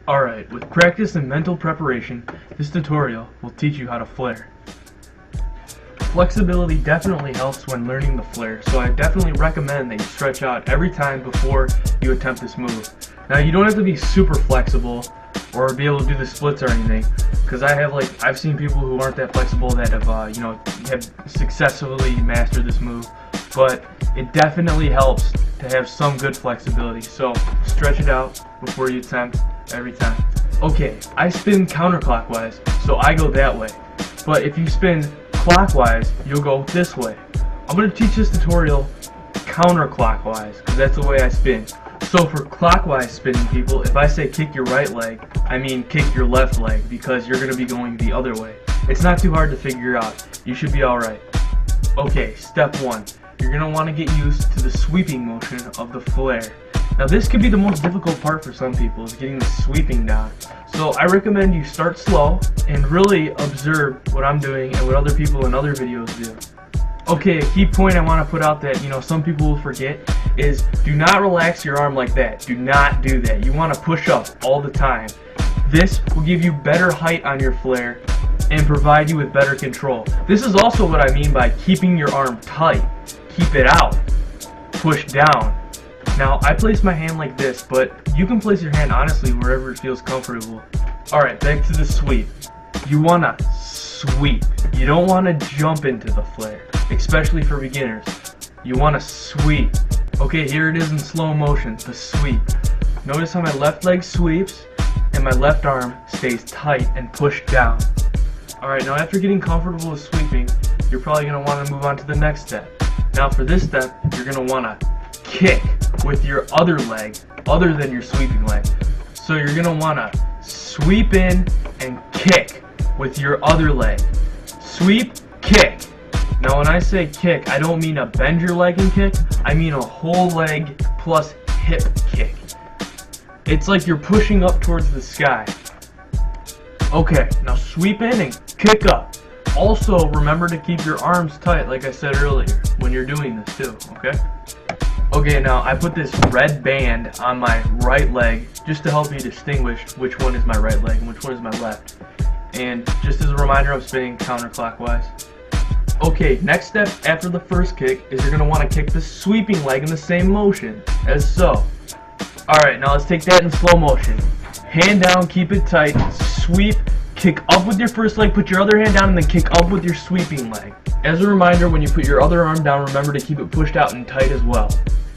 Alright, with practice and mental preparation, this tutorial will teach you how to flare. Flexibility definitely helps when learning the flare, so I definitely recommend that you stretch out every time before you attempt this move. Now you don't have to be super flexible or be able to do the splits or anything, because I've seen people who aren't that flexible that have successfully mastered this move, but it definitely helps to have some good flexibility, so stretch it out before you attempt every time. Okay, I spin counterclockwise, so I go that way, but if you spin clockwise, you'll go this way. I'm going to teach this tutorial counterclockwise, because that's the way I spin. So for clockwise spinning people, if I say kick your right leg, I mean kick your left leg, because you're going to be going the other way. It's not too hard to figure out. You should be alright. Okay, step 1. You're going to want to get used to the sweeping motion of the flare. Now this could be the most difficult part for some people, is getting the sweeping down. So I recommend you start slow and really observe what I'm doing and what other people in other videos do. Okay, a key point I want to put out that some people will forget is do not relax your arm like that. Do not do that. You want to push up all the time. This will give you better height on your flare and provide you with better control. This is also what I mean by keeping your arm tight. Keep it out. Push down. Now I place my hand like this, but you can place your hand honestly wherever it feels comfortable. Alright, back to the sweep. You want to sweep. You don't want to jump into the flare, especially for beginners. You want to sweep. Okay, here it is in slow motion, the sweep. Notice how my left leg sweeps and my left arm stays tight and pushed down. Alright, now after getting comfortable with sweeping, you're probably going to want to move on to the next step. Now for this step, you're going to want to kick with your other leg other than your sweeping leg. So you're going to want to sweep in and kick with your other leg. Sweep, kick. Now when I say kick, I don't mean a bend your leg and kick, I mean a whole leg plus hip kick. It's like you're pushing up towards the sky. Okay, now sweep in and kick up. Also remember to keep your arms tight like I said earlier when you're doing this too, okay? Okay, now I put this red band on my right leg just to help me distinguish which one is my right leg and which one is my left. And just as a reminder, I'm spinning counterclockwise. Okay, next step after the first kick is you're going to want to kick the sweeping leg in the same motion as so. Alright, now let's take that in slow motion. Hand down, keep it tight, sweep, kick up with your first leg, put your other hand down, and then kick up with your sweeping leg. As a reminder, when you put your other arm down, remember to keep it pushed out and tight as well.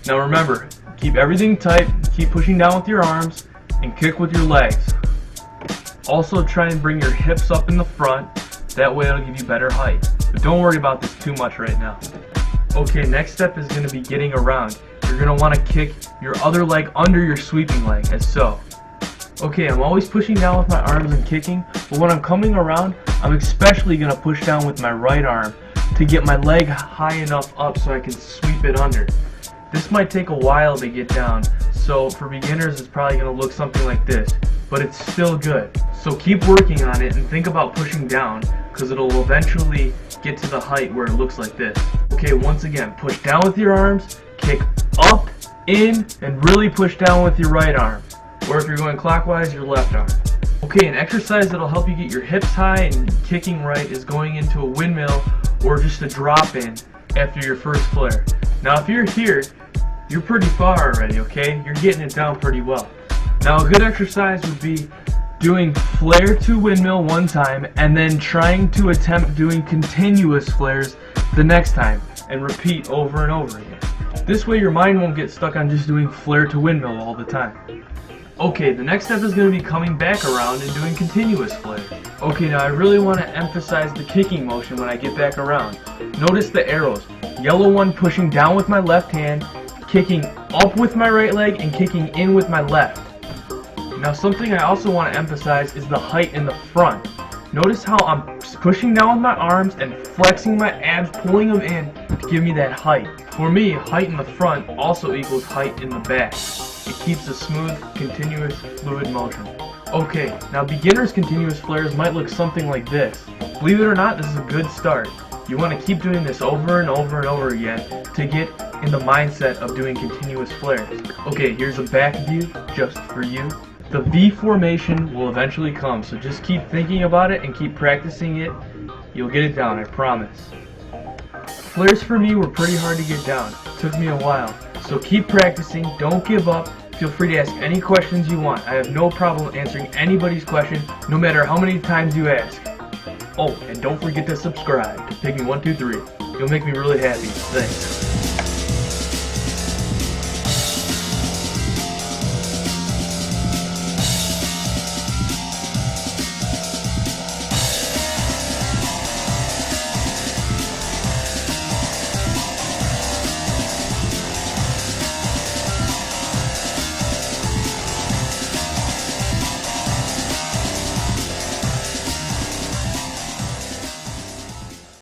Now remember, keep everything tight, keep pushing down with your arms, and kick with your legs. Also try and bring your hips up in the front, that way it'll give you better height. But don't worry about this too much right now. Okay, next step is going to be getting around. You're going to want to kick your other leg under your sweeping leg, as so. Okay, I'm always pushing down with my arms and kicking, but when I'm coming around, I'm especially going to push down with my right arm to get my leg high enough up so I can sweep it under. This might take a while to get down, so for beginners it's probably going to look something like this, but it's still good. So keep working on it and think about pushing down, because it'll eventually get to the height where it looks like this. Okay, once again, push down with your arms, kick up, in, and really push down with your right arm. Or if you're going clockwise, your left arm. Okay, an exercise that'll help you get your hips high and kicking right is going into a windmill or just a drop in after your first flare. Now if you're here, you're pretty far already, okay? You're getting it down pretty well. Now a good exercise would be doing flare to windmill one time and then trying to attempt doing continuous flares the next time and repeat over and over again. This way your mind won't get stuck on just doing flare to windmill all the time. Okay, the next step is going to be coming back around and doing continuous flare. Okay, now I really want to emphasize the kicking motion when I get back around. Notice the arrows. Yellow one pushing down with my left hand, kicking up with my right leg, and kicking in with my left. Now something I also want to emphasize is the height in the front. Notice how I'm pushing down with my arms and flexing my abs, pulling them in to give me that height. For me, height in the front also equals height in the back. It keeps a smooth, continuous, fluid motion. Okay, now beginner's continuous flares might look something like this. Believe it or not, this is a good start. You want to keep doing this over and over and over again to get in the mindset of doing continuous flares. Okay, here's a back view just for you. The V formation will eventually come, so just keep thinking about it and keep practicing it. You'll get it down, I promise. Flares for me were pretty hard to get down. It took me a while. So keep practicing, don't give up. Feel free to ask any questions you want. I have no problem answering anybody's question, no matter how many times you ask. Oh, and don't forget to subscribe to Pygmy123. You'll make me really happy. Thanks.